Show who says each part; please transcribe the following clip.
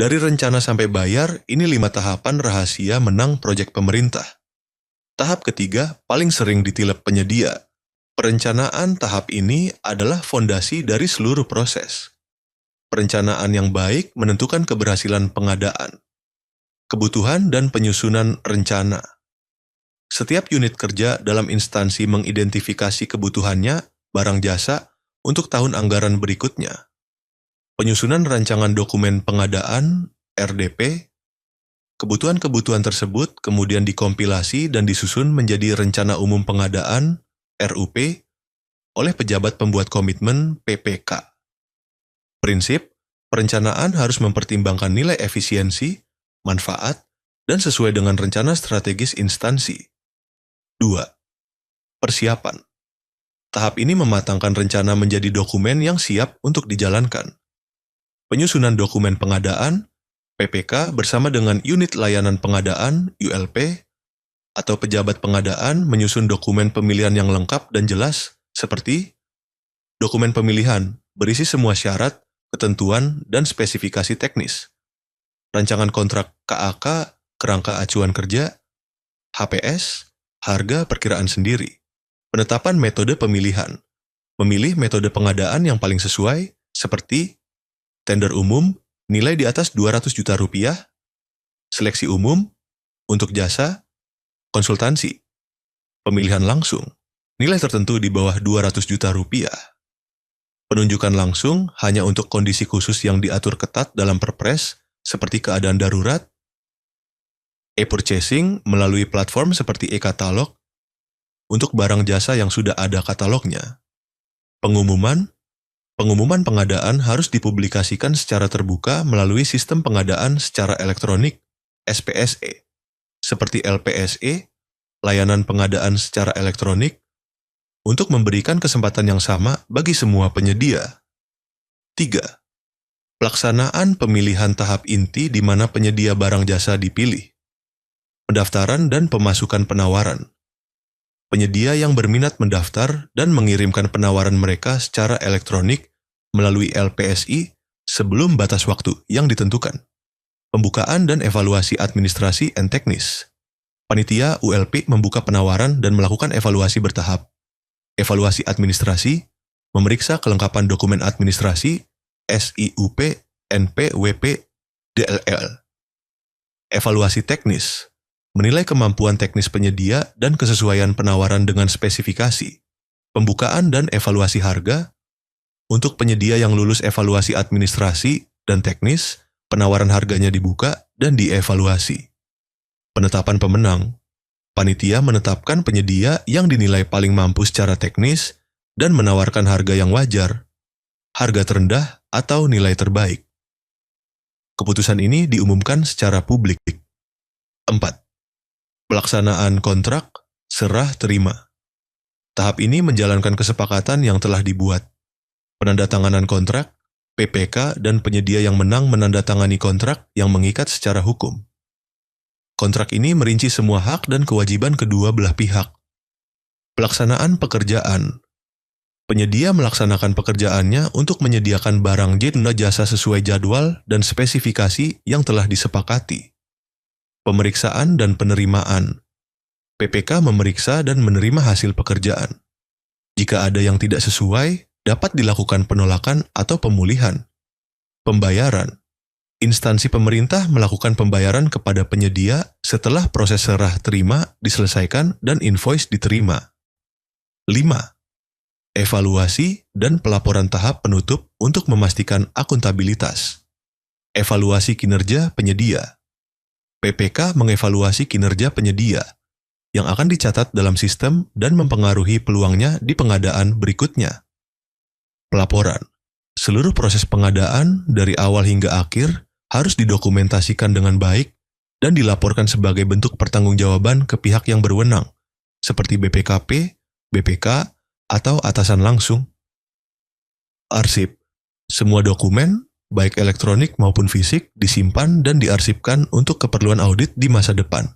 Speaker 1: Dari rencana sampai bayar, ini 5 tahapan rahasia menang proyek pemerintah. Tahap ketiga paling sering ditilep penyedia. Perencanaan tahap ini adalah fondasi dari seluruh proses. Perencanaan yang baik menentukan keberhasilan pengadaan. Kebutuhan dan penyusunan rencana. Setiap unit kerja dalam instansi mengidentifikasi kebutuhannya, barang jasa, untuk tahun anggaran berikutnya. Penyusunan rancangan dokumen pengadaan, RDP. Kebutuhan-kebutuhan tersebut kemudian dikompilasi dan disusun menjadi Rencana Umum Pengadaan, RUP, oleh pejabat pembuat komitmen, PPK. Prinsip, perencanaan harus mempertimbangkan nilai efisiensi, manfaat, dan sesuai dengan rencana strategis instansi. 2. Persiapan. Tahap ini mematangkan rencana menjadi dokumen yang siap untuk dijalankan. Penyusunan dokumen pengadaan, PPK bersama dengan unit layanan pengadaan, ULP, atau pejabat pengadaan menyusun dokumen pemilihan yang lengkap dan jelas, seperti dokumen pemilihan berisi semua syarat, ketentuan, dan spesifikasi teknis. Rancangan kontrak KAK, kerangka acuan kerja, HPS, harga perkiraan sendiri. Penetapan metode pemilihan. Memilih metode pengadaan yang paling sesuai, seperti tender umum, nilai di atas 200 juta rupiah, seleksi umum, untuk jasa, konsultansi, pemilihan langsung, nilai tertentu di bawah 200 juta rupiah. Penunjukan langsung hanya untuk kondisi khusus yang diatur ketat dalam Perpres, seperti keadaan darurat. E-purchasing melalui platform seperti e-katalog, untuk barang jasa yang sudah ada katalognya. Pengumuman pengadaan harus dipublikasikan secara terbuka melalui sistem pengadaan secara elektronik, SPSE, seperti LPSE, layanan pengadaan secara elektronik, untuk memberikan kesempatan yang sama bagi semua penyedia. 3. Pelaksanaan pemilihan tahap inti di mana penyedia barang jasa dipilih. Pendaftaran dan pemasukan penawaran. Penyedia yang berminat mendaftar dan mengirimkan penawaran mereka secara elektronik melalui LPSI sebelum batas waktu yang ditentukan. Pembukaan dan evaluasi administrasi dan teknis. Panitia ULP membuka penawaran dan melakukan evaluasi bertahap. Evaluasi administrasi, memeriksa kelengkapan dokumen administrasi, SIUP, NPWP, DLL. Evaluasi teknis, menilai kemampuan teknis penyedia dan kesesuaian penawaran dengan spesifikasi. Pembukaan dan evaluasi harga, untuk penyedia yang lulus evaluasi administrasi dan teknis, penawaran harganya dibuka dan dievaluasi. Penetapan pemenang. Panitia menetapkan penyedia yang dinilai paling mampu secara teknis dan menawarkan harga yang wajar, harga terendah, atau nilai terbaik. Keputusan ini diumumkan secara publik. 4. Pelaksanaan kontrak, serah terima. Tahap ini menjalankan kesepakatan yang telah dibuat. Penandatanganan kontrak, PPK dan penyedia yang menang menandatangani kontrak yang mengikat secara hukum. Kontrak ini merinci semua hak dan kewajiban kedua belah pihak. Pelaksanaan pekerjaan. Penyedia melaksanakan pekerjaannya untuk menyediakan barang jasa sesuai jadwal dan spesifikasi yang telah disepakati. Pemeriksaan dan penerimaan. PPK memeriksa dan menerima hasil pekerjaan. Jika ada yang tidak sesuai, dapat dilakukan penolakan atau pemulihan. Pembayaran. Instansi pemerintah melakukan pembayaran kepada penyedia setelah proses serah terima diselesaikan dan invoice diterima. 5. Evaluasi dan pelaporan tahap penutup untuk memastikan akuntabilitas. Evaluasi kinerja penyedia. PPK mengevaluasi kinerja penyedia yang akan dicatat dalam sistem dan mempengaruhi peluangnya di pengadaan berikutnya. Pelaporan. Seluruh proses pengadaan dari awal hingga akhir harus didokumentasikan dengan baik dan dilaporkan sebagai bentuk pertanggungjawaban ke pihak yang berwenang, seperti BPKP, BPK, atau atasan langsung. Arsip. Semua dokumen, baik elektronik maupun fisik, disimpan dan diarsipkan untuk keperluan audit di masa depan.